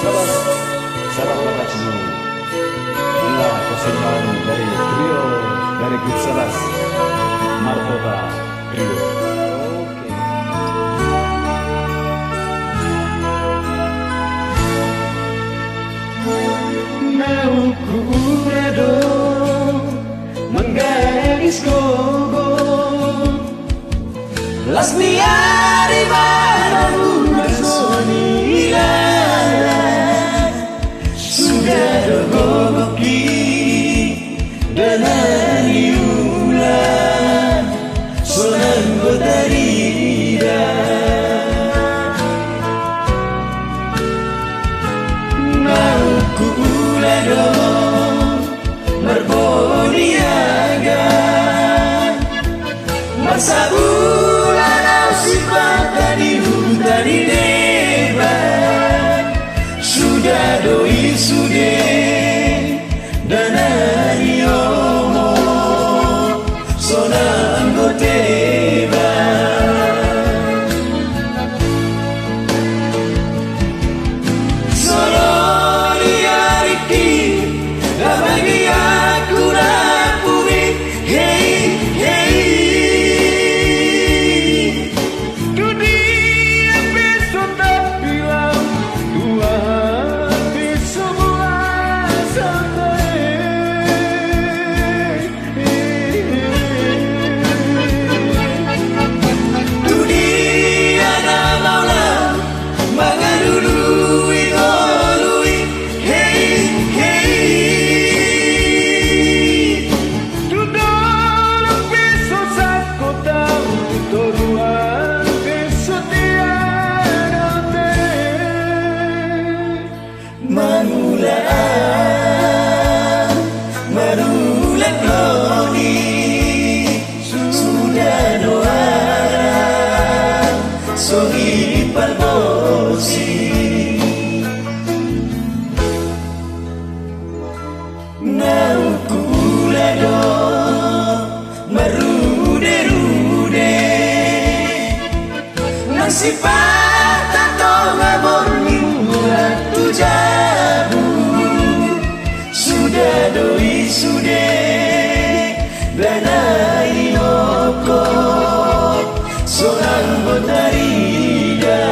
Sahabat, sahabat Lakshmi, inilah persembahan dari trio dari Kipsaras Markota Trio. Nauku urado menggaris gogo Lasmiari baru bersonila sudah dogoki dengan iula solan gotarida Nauku urado berboniaga masa bulan sifat di hutan di debat sudah doi sude dan hari omo sonang goteba solo diariki bagi aku rapuri hey hey Manulan loni sudah doa sohi palbosi nauku lado marude-rude nang sifat atau ngaboni waktu jabu sudah doi sude danai oko seorang botarida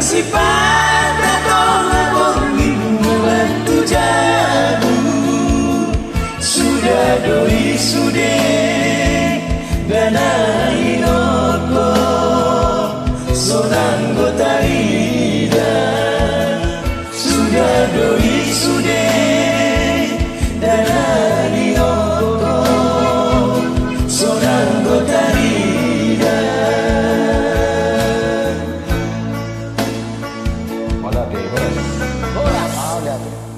sifat atau ngabongi waktu jabu sudah doi sude danai noko sonang gotarida sudah doi sude danai noko sonang gotarida Hola, Siap.